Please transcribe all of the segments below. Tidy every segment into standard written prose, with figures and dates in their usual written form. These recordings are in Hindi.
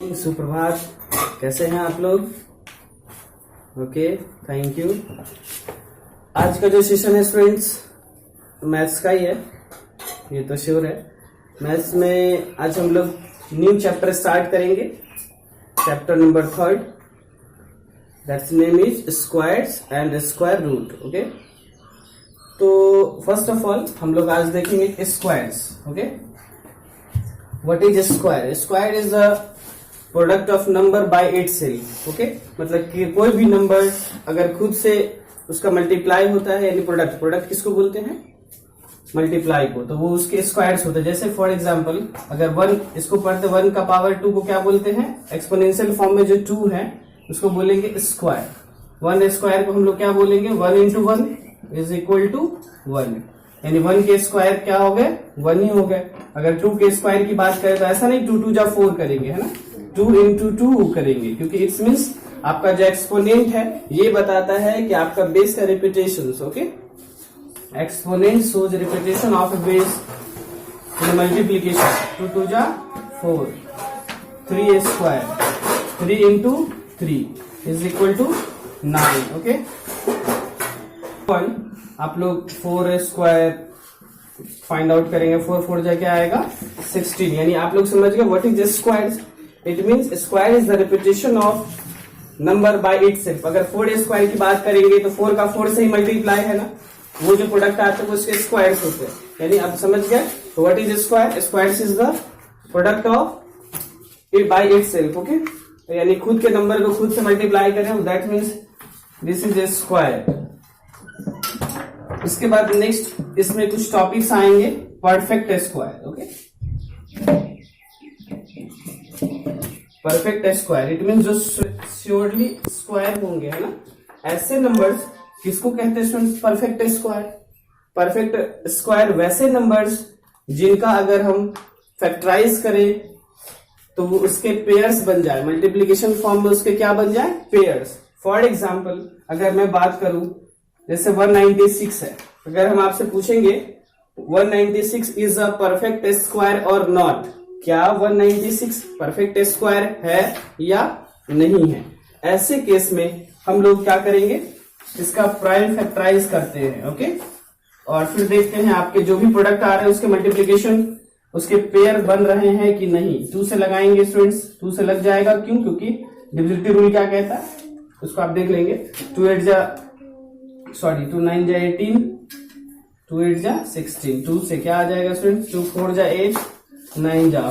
सुप्रभात, कैसे हैं आप लोग? Okay, thank you. आज का जो सेशन है स्टूडेंट्स मैथ्स का ही है, ये तो श्योर है। मैथ्स में आज हम लोग न्यू चैप्टर स्टार्ट करेंगे, chapter number 3, that's name is squares and square root. Okay, तो फर्स्ट ऑफ ऑल हम लोग आज देखेंगे squares. Okay, what is square? Square is the product of number by itself. Okay, मतलब कि कोई भी नंबर अगर खुद से उसका मल्टीप्लाई होता है, यानी प्रोडक्ट किसको बोलते हैं? मल्टीप्लाई को, तो वो उसके स्क्वायर्स होते हैं। जैसे फॉर एग्जांपल अगर 1 इसको पढ़ते 1 का पावर 2 को क्या बोलते हैं? एक्सपोनेंशियल फॉर्म में जो 2 है उसको बोलेंगे स्क्वायर। 1 स्क्वायर को हम लोग क्या बोलेंगे? 1 इंटू 1 इज इक्वल टू 1, यानी 1 के स्क्वायर क्या हो गए? 1 ही हो गए। अगर 2 के स्क्वायर की बात करें तो ऐसा नहीं 2 2 जा 4 करेंगे, है ना, 2 इंटू 2 करेंगे, क्योंकि इट्स मीन्स आपका जो एक्सपोनेंट है ये बताता है कि आपका बेस का repetition. Okay, exponent shows repetition of base in multiplication. 2 2 जा 4, 3 square, 3 into 3 is equal to 9। Okay, आप लोग 4 स्क्वायर फाइंड आउट करेंगे, 4 4 जा क्या आएगा? 16, यानी आप लोग समझ गए what is square. It means square is the repetition of number by itself. अगर 4 स्क्वायर की बात करेंगे तो 4 का 4 से ही मल्टीप्लाई है ना, वो जो प्रोडक्ट आता है वो उसके स्क्वायर्स होते हैं। यानी आप समझ गए तो what is square? Square is the product of it by itself. Okay, यानी खुद के नंबर को खुद से मल्टीप्लाई करें, that means this is a square. इसके बाद नेक्स्ट इसमें कुछ टॉपिक्स आएंगे, perfect square. Okay, perfect square it mean जो श्योरली स्क्वायर होंगे, है ना, ऐसे नंबर्स किसको कहते हैं students? Perfect square. Perfect square वैसे नंबर्स जिनका अगर हम फैक्टराइज करें तो वो उसके पेयर्स बन जाए, मल्टीप्लीकेशन फॉर्म में उसके क्या बन जाए? पेयर्स। फॉर एग्जाम्पल अगर मैं बात करूं जैसे 196 है, अगर हम आपसे पूछेंगे 196 इज अ परफेक्ट स्क्वायर और नॉट, क्या 196 परफेक्ट स्क्वायर है या नहीं है? ऐसे केस में हम लोग क्या करेंगे? इसका प्राइम फैक्टराइज करते हैं। ओके, और फिर देखते हैं आपके जो भी प्रोडक्ट आ रहे हैं उसके मल्टीप्लीकेशन, उसके पेयर बन रहे हैं कि नहीं। 2 से लगाएंगे स्टूडेंट्स, 2 से लग जाएगा। क्यों? क्योंकि डिविजिबिलिटी रूल क्या कहता है उसको आप देख लेंगे। 2 9 जा 18, 2 8 जा 16, 2 से क्या आ जाएगा स्टूडेंट? 2 4 जा 8, 9 जा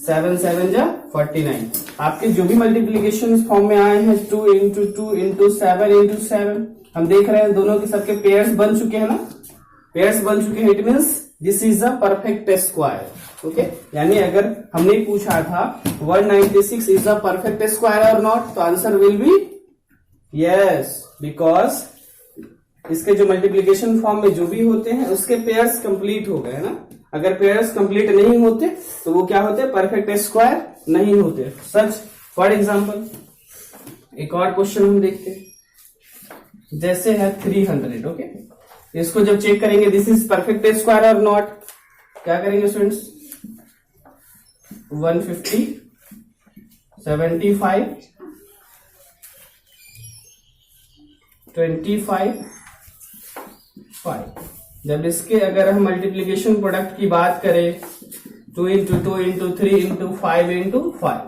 7, 7 जा 49। आपके जो भी मल्टीप्लीकेशन फॉर्म में आए हैं 2 इंटू 2 इंटू 7 इंटू 7, हम देख रहे हैं दोनों के सबके पेयर्स बन चुके हैं ना, पेयर्स बन चुके हैं। It means this is a perfect square. Okay, यानी अगर हमने पूछा था 196 इज अ परफेक्ट स्क्वायर और नॉट, तो answer will be yes, because इसके जो मल्टीप्लीकेशन फॉर्म में जो भी होते हैं उसके पेयर्स कंप्लीट हो गए, है ना। अगर पेयर्स कंप्लीट नहीं होते तो वो क्या होते? परफेक्ट स्क्वायर नहीं होते। सच फॉर एग्जांपल एक और क्वेश्चन हम देखते हैं, जैसे है 300। ओके, इसको जब चेक करेंगे दिस इज परफेक्ट स्क्वायर और नॉट, क्या करेंगे स्टूडेंट्स? 150, 75, 25, 5। जब इसके अगर हम मल्टीप्लीकेशन प्रोडक्ट की बात करें 2 इंटू 2 इंटू 3 इंटू 5 इंटू 5,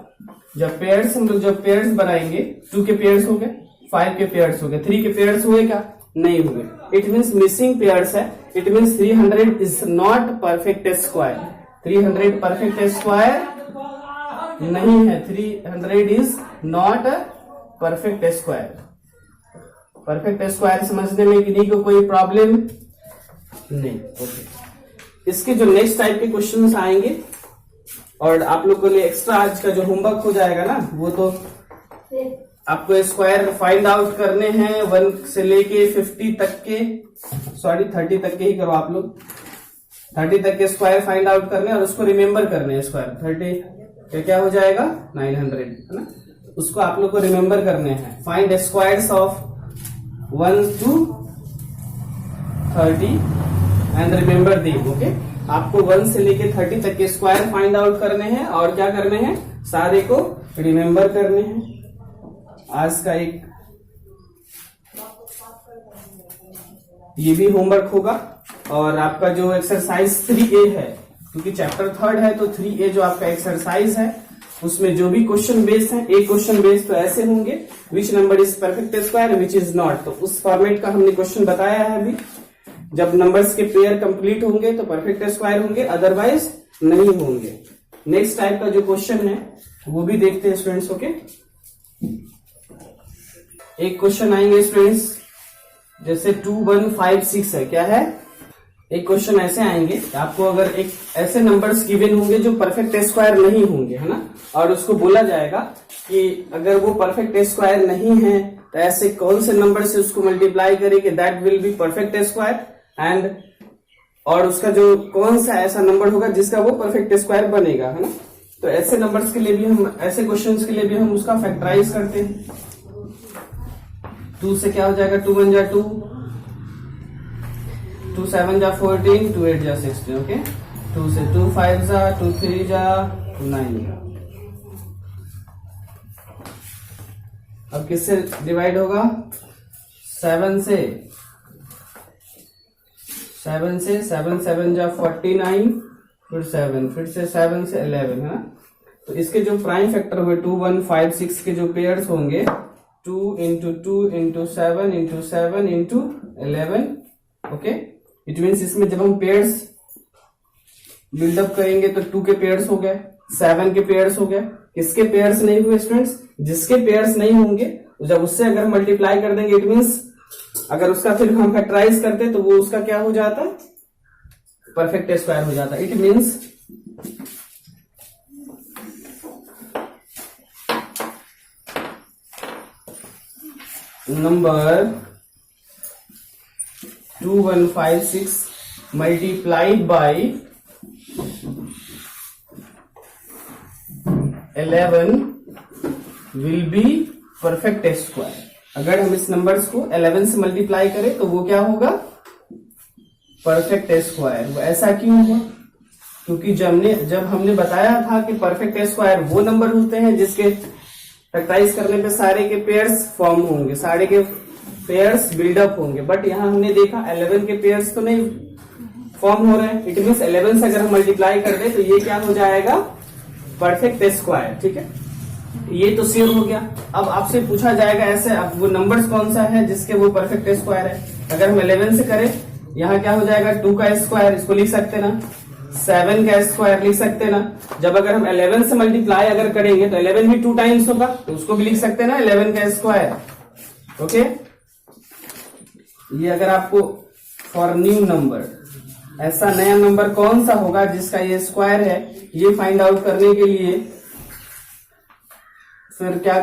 जब पेयर्स हम लोग जब पेयर्स बनाएंगे 2 के पेयर्स हो गए, 5 के पेयर्स हो गए, 3 के पेयर्स हुए क्या? नहीं हुए। इट मीन्स मिसिंग पेयर्स है। It means 300 is not perfect square. 300 perfect square नहीं है। 300 is not a perfect square. Perfect square समझने में किन्हीं को कोई प्रॉब्लम नहीं। ओके, इसके जो नेक्स्ट टाइप के क्वेश्चंस आएंगे और आप लोग के लिए एक्स्ट्रा आज का जो होमवर्क हो जाएगा ना, वो तो आपको स्क्वायर फाइंड आउट करने हैं 1 से लेके 50 तक के, 30 तक के ही करो आप लोग। 30 तक के स्क्वायर फाइंड आउट करने और उसको रिमेम्बर करने हैं। स्क्वायर 30 क्या हो जाएगा? 900, है ना। उसको आप लोग को रिमेम्बर करने हैं। Find squares of 1 to 30 and remember them. Okay, आपको 1 से लेके 30 तक के स्क्वायर फाइंड आउट करने हैं और क्या करने हैं? सारे को रिमेम्बर करने हैं। आज का एक ये भी होमवर्क होगा, और आपका जो एक्सरसाइज 3A है, क्योंकि चैप्टर 3 है तो 3A जो आपका एक्सरसाइज है उसमें जो भी क्वेश्चन बेस्ड है, एक क्वेश्चन बेस्ड तो ऐसे होंगे, which number is perfect square which is not, तो उस फॉर्मेट का हमने क्वेश्चन बताया है अभी। जब नंबर्स के पेयर कंप्लीट होंगे तो परफेक्ट स्क्वायर होंगे, अदरवाइज नहीं होंगे। नेक्स्ट टाइप का जो क्वेश्चन है वो भी देखते हैं स्टूडेंट्स। ओके, एक क्वेश्चन आएंगे स्टूडेंट्स, जैसे 2 1 5 6 है, क्या है, एक क्वेश्चन ऐसे आएंगे, आपको अगर एक ऐसे नंबर्स गिवन होंगे जो परफेक्ट स्क्वायर नहीं होंगे, है ना, और उसको बोला जाएगा कि अगर वो परफेक्ट स्क्वायर नहीं है तो ऐसे कौन से नंबर से उसको मल्टीप्लाई करेंगे that will be perfect square, and और उसका जो कौन सा ऐसा नंबर होगा जिसका वो परफेक्ट स्क्वायर बनेगा, है ना। तो ऐसे नंबर्स के लिए भी हम, ऐसे क्वेश्चंस के लिए भी हम उसका फैक्टराइज करते हैं। 2 से क्या हो जाएगा, 2 1 जा 2, 2 7 जा 14, 2 8 जा 16। ओके, 2 से 2 5 जा 2 3 जा 9 जा। अब किससे डिवाइड होगा, 7 से 7 7 जा 49, फिर 7, फिर से 7 से 11, है ना। तो इसके जो प्राइम फैक्टर हुए 2 1 5 6 के जो पेयर्स होंगे 2 into 2 into 7 into 7 into 11। Okay, it means इसमें जब हम पेयर्स बिल्डअप करेंगे तो 2 के पेयर्स हो गए, 7 के पेयर्स हो गए। किसके पेयर्स नहीं हुए स्टूडेंट्स, जिसके पेयर्स नहीं होंगे जब उससे अगर मल्टीप्लाई कर देंगे, इट मीन्स अगर उसका फिर हम फैक्टराइज करते तो वो उसका क्या हो जाता, परफेक्ट स्क्वायर हो जाता। It means number 2 1 5 6 multiplied by 11 will be perfect square। अगर हम इस नंबर्स को 11 से मल्टीप्लाई करें तो वो क्या होगा, परफेक्ट स्क्वायर। वो ऐसा क्यों हुआ, क्योंकि जब हमने बताया था कि परफेक्ट स्क्वायर वो नंबर होते हैं जिसके फैक्टराइज करने पे सारे के पेयर्स फॉर्म होंगे, सारे के पेयर्स बिल्डअप होंगे, बट यहां हमने देखा 11 के पेयर्स तो नहीं फॉर्म हो रहे हैं। इट मीन्स 11 से अगर हम मल्टीप्लाई कर दे तो ये क्या हो जाएगा, परफेक्ट स्क्वायर। ठीक है, ये तो सेव हो गया। अब आपसे पूछा जाएगा ऐसे, अब वो नंबर्स कौन सा है जिसके वो परफेक्ट स्क्वायर है। अगर हम 11 से करें, यहाँ क्या हो जाएगा, 2 का स्क्वायर, इसको लिख सकते ना, 7 का स्क्वायर लिख सकते ना। जब अगर हम 11 से मल्टीप्लाई अगर करेंगे तो 11 भी 2 टाइम्स होगा, तो उसको भी लिख सकते ना 11 का स्क्वायर। ओके, ये अगर आपको फॉर न्यू नंबर, ऐसा नया नंबर कौन सा होगा जिसका ये स्क्वायर है, ये फाइंड आउट करने के लिए फिर क्या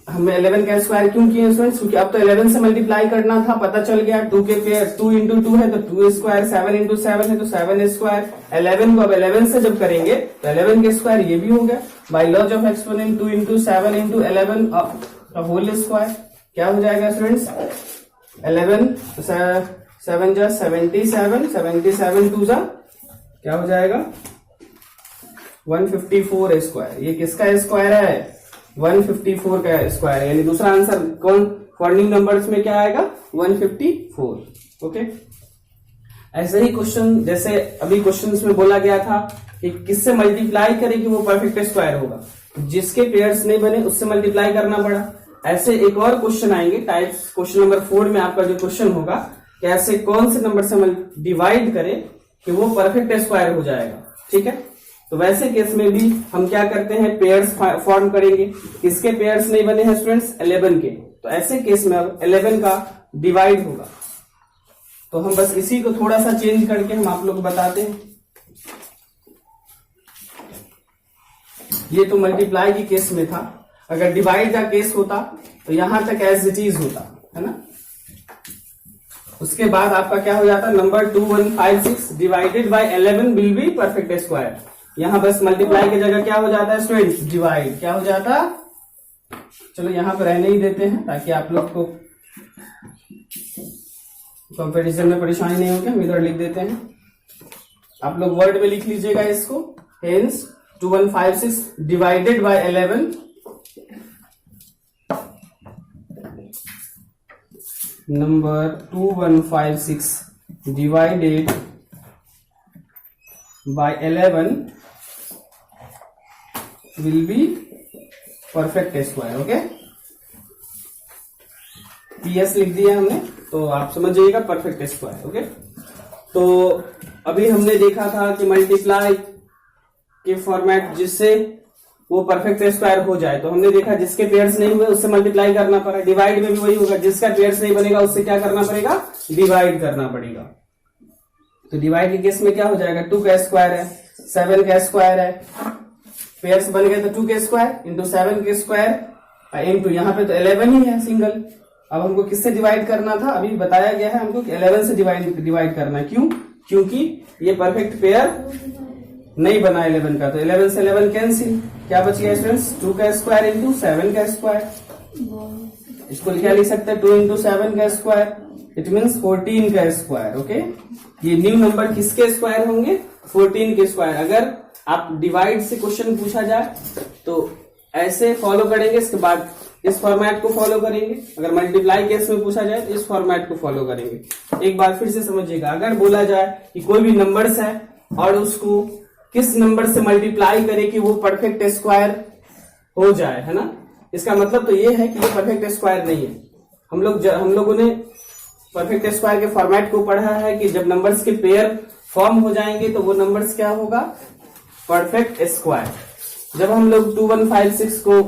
हमें 11 का स्क्वायर क्यों किए स्टूडेंट्स, क्योंकि अब तो 11 से मल्टीप्लाई करना था, पता चल गया 2 के पेयर 2 इंटू 2 है तो 2 स्क्वायर, 7 इंटू 7 है तो 7 स्क्वायर। 11 को अब 11 से जब करेंगे तो 11 के स्क्वायर ये भी हो गया, by laws of exponent 2 into 7 into 11 whole square. क्या हो जाएगा स्टूडेंट्स, 11 7 जा 77, 77 2 जा क्या हो जाएगा 154 स्क्वायर। ये किसका स्क्वायर है, 154 का स्क्वायर, यानी दूसरा आंसर कौन फॉर्निंग नंबर्स में क्या आएगा, 154। ओके, ऐसे ही क्वेश्चन, जैसे अभी क्वेश्चंस में बोला गया था कि किससे मल्टीप्लाई करें कि वो परफेक्ट स्क्वायर होगा, जिसके पेयर्स नहीं बने उससे मल्टीप्लाई करना पड़ा। ऐसे एक और क्वेश्चन आएंगे टाइप्स, क्वेश्चन नंबर 4 में आपका जो क्वेश्चन होगा कि ऐसे कौन से नंबर से डिवाइड करें कि वो परफेक्ट स्क्वायर हो जाएगा। ठीक है, तो वैसे केस में भी हम क्या करते हैं, पेयर्स फॉर्म करेंगे। किसके पेयर्स नहीं बने हैं स्टूडेंट्स, 11 के, तो ऐसे केस में अब 11 का डिवाइड होगा। तो हम बस इसी को थोड़ा सा चेंज करके हम आप लोग को बताते हैं। ये तो मल्टीप्लाई की केस में था, अगर डिवाइड का केस होता तो यहां तक एज इट इज होता, है ना। उसके बाद आपका क्या हो जाता, number 2 1 5 6 divided by 11 will be perfect square. यहां बस मल्टीप्लाई की जगह क्या हो जाता है स्टूडेंट्स, डिवाइड। क्या हो जाता, चलो यहां पर रहने ही देते हैं ताकि आप लोग को कंपैरिजन में परेशानी नहीं होगी। हम इधर लिख देते हैं, आप लोग वर्ड में लिख लीजिएगा इसको। Hence 2 1 5 6 divided by 11 number 2156 divided by 11 will be perfect square. Okay, PS लिख दिया हमने, तो आप समझ जाइएगा परफेक्ट स्क्वायर. ओके, तो अभी हमने देखा था कि मल्टीप्लाई के फॉर्मेट जिससे वो परफेक्ट स्क्वायर हो जाए, तो हमने देखा जिसके पेयर्स नहीं हुए उससे मल्टीप्लाई करना पड़ा. डिवाइड में भी वही होगा, जिसका पेयर्स नहीं बनेगा उससे क्या करना पड़ेगा, डिवाइड करना पड़ेगा. तो डिवाइड के केस में क्या हो जाएगा, 2 का स्क्वायर है, 7 का स्क्वायर है, पेयर्स बन गए तो 2 के स्क्वायर इंटू 7 के स्क्वायर इंटू यहाँ पे तो 11 ही है सिंगल. अब हमको किससे डिवाइड करना था, अभी बताया गया है हमको कि 11 से डिवाइड करना है. क्यों, क्योंकि ये परफेक्ट पेयर नहीं बना 11 का, तो 11 से 11 कैंसिल. क्या बच गया स्टूडेंट्स, 2 का स्क्वायर इंटू 7 का स्क्वायर. इसको क्या लिख सकते हैं, 2 इंटू 7 का स्क्वायर, इट मीन्स 14 का स्क्वायर. ओके, ये न्यू नंबर किसके स्क्वायर होंगे, 14 के स्क्वायर. अगर आप डिवाइड से क्वेश्चन पूछा जाए तो ऐसे फॉलो करेंगे, इसके बाद इस फॉर्मेट को फॉलो करेंगे. अगर मल्टीप्लाई केस में पूछा जाए तो इस फॉर्मेट को फॉलो करेंगे. एक बार फिर से समझिएगा, अगर बोला जाए कि कोई भी नंबर्स है और उसको किस नंबर से मल्टीप्लाई करे कि वो परफेक्ट स्क्वायर हो जाए, है ना, इसका मतलब तो ये है कि ये परफेक्ट स्क्वायर नहीं है. हम लोगों ने परफेक्ट स्क्वायर के फॉर्मेट को पढ़ा है कि जब नंबर्स के पेयर फॉर्म हो जाएंगे तो वो नंबर्स क्या होगा, परफेक्ट स्क्वायर. जब हम लोग 2156 को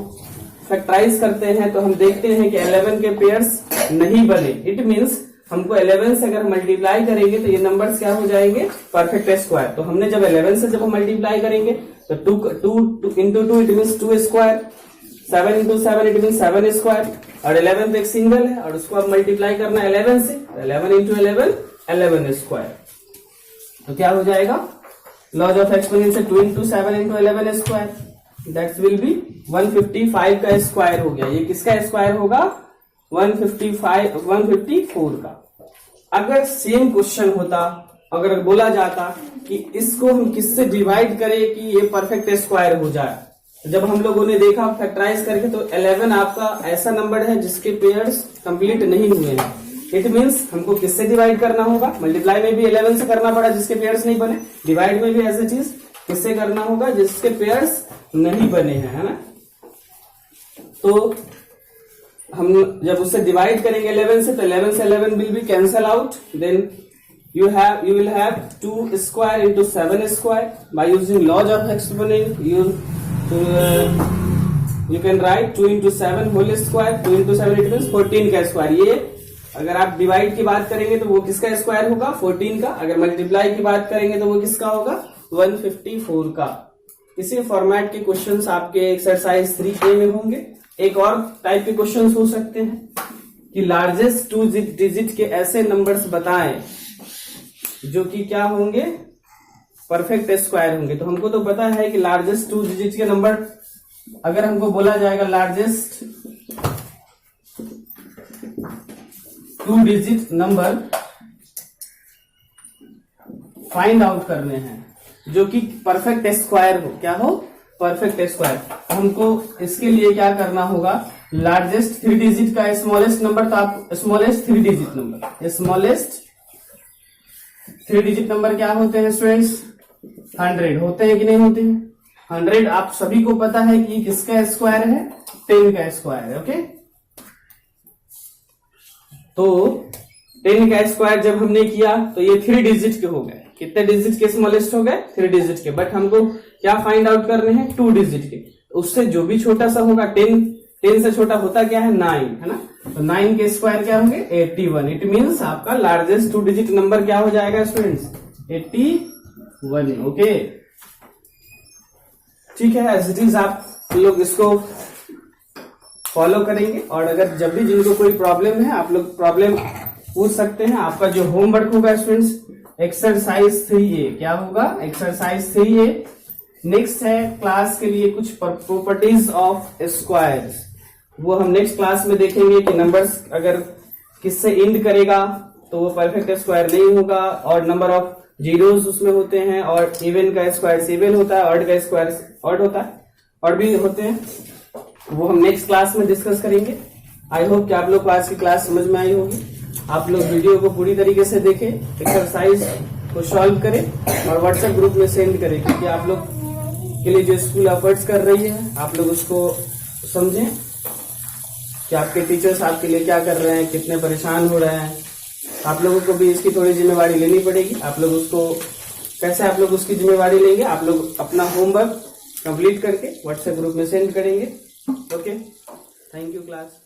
फैक्टराइज करते हैं तो हम देखते हैं कि 11 के पेयर्स नहीं बने. इट मीन्स हमको 11 से अगर मल्टीप्लाई करेंगे तो ये नंबर्स क्या हो जाएंगे, परफेक्ट स्क्वायर. तो हमने जब 11 से जब हम मल्टीप्लाई करेंगे तो 2 into 2 it means 2 square, 7 into 7 it means 7 square, और 11 तो एक सिंगल है और उसको अब मल्टीप्लाई करना 11 से, 11 इंटू 11 11 स्क्वायर. तो क्या हो जाएगा, laws of exponential 2 into 7 into 11 square, that will be 155 का स्क्वायर हो गया. ये किसका स्क्वायर होगा, 154 का. अगर सेम क्वेश्चन होता, अगर बोला जाता कि इसको हम किससे डिवाइड करें कि ये परफेक्ट स्क्वायर हो जाए, जब हम लोगों ने देखा फैक्टराइज करके तो 11 आपका ऐसा नंबर है जिसके पेयर्स कंप्लीट नहीं हुए हैं. इट मीन्स हमको किससे डिवाइड करना होगा, मल्टीप्लाई में भी 11 से करना पड़ा जिसके पेयर्स नहीं बने, डिवाइड में भी ऐसा चीज किससे करना होगा, जिसके पेयर्स नहीं बने हैं, है ना. तो हम जब उससे डिवाइड करेंगे 11 से तो 11 से 11 will be cancel out. Then you will have 2 square into 7 square. By using log of exponent you can write 2 into 7 whole square. 2 into 7 it means 14 का स्क्वायर. ये अगर आप डिवाइड की बात करेंगे तो वो किसका स्क्वायर होगा, 14 का. अगर मल्टीप्लाई की बात करेंगे तो वो किसका होगा, 154 का. इसी फॉर्मेट के क्वेश्चंस आपके एक्सरसाइज 3A में होंगे. एक और टाइप के क्वेश्चंस हो सकते हैं कि लार्जेस्ट 2 डिजिट के ऐसे नंबर्स बताएं जो कि क्या होंगे, परफेक्ट स्क्वायर होंगे. तो हमको तो पता है कि लार्जेस्ट 2 डिजिट के नंबर, अगर हमको बोला जाएगा largest 2 digit number find out करने हैं जो कि परफेक्ट स्क्वायर हो, क्या हो, परफेक्ट स्क्वायर. हमको इसके लिए क्या करना होगा, लार्जेस्ट 3 डिजिट का स्मॉलेस्ट नंबर, तो आप smallest 3 digit number, smallest 3 digit number क्या होते हैं स्टूडेंट्स, 100 होते हैं कि नहीं होते हैं. 100 आप सभी को पता है कि किसका स्क्वायर है, 10 का स्क्वायर है. ओके, तो 10 का स्क्वायर जब हमने किया तो ये 3 डिजिट के हो गए. कितने डिजिट के स्मॉलेस्ट हो गए, 3 डिजिट के. बट हमको क्या फाइंड आउट करने हैं, 2 डिजिट के. उससे जो भी छोटा सा होगा, 10 से छोटा होता क्या है, 9, है ना. तो 9 के स्क्वायर क्या होंगे, 81. इट मीन्स आपका लार्जेस्ट 2 डिजिट नंबर क्या हो जाएगा स्टूडेंट्स, 81. ओके, ठीक है. एज इट इज आप लोग इसको फॉलो करेंगे. और अगर जब भी जिनको कोई प्रॉब्लम है आप लोग प्रॉब्लम पूछ सकते हैं. आपका जो होमवर्क होगा स्टूडेंट्स, एक्सरसाइज 3A क्या होगा, एक्सरसाइज 3A. नेक्स्ट है क्लास के लिए कुछ प्रॉपर्टीज ऑफ स्क्वायर्स, वो हम नेक्स्ट क्लास में देखेंगे कि नंबर्स अगर किससे एंड करेगा तो वो परफेक्ट स्क्वायर नहीं होगा, और नंबर ऑफ जीरोस उसमें होते हैं, और इवन का स्क्वायर 7 होता है, ऑड का स्क्वायर ऑड होता है, और भी होते हैं. वो हम नेक्स्ट क्लास में डिस्कस करेंगे। आई होप कि आप लोग को आज की क्लास समझ में आई होगी। आप लोग वीडियो को पूरी तरीके से देखें, एक्सरसाइज को सॉल्व करें और व्हाट्सएप ग्रुप में सेंड करें, क्योंकि आप लोग के लिए जो स्कूल एफर्ट्स कर रही है आप लोग उसको समझें कि आपके टीचर्स आपके लिए क्या कर रहे हैं, कितने परेशान हो रहे हैं। आप लोगों को भी इसकी थोड़ी जिम्मेवारी लेनी पड़ेगी। आप लोग उसको कैसे आप लोग उसकी जिम्मेवारी लेंगे, आप लोग अपना होमवर्क कंप्लीट करके व्हाट्सएप ग्रुप में सेंड करेंगे। Okay, thank you class.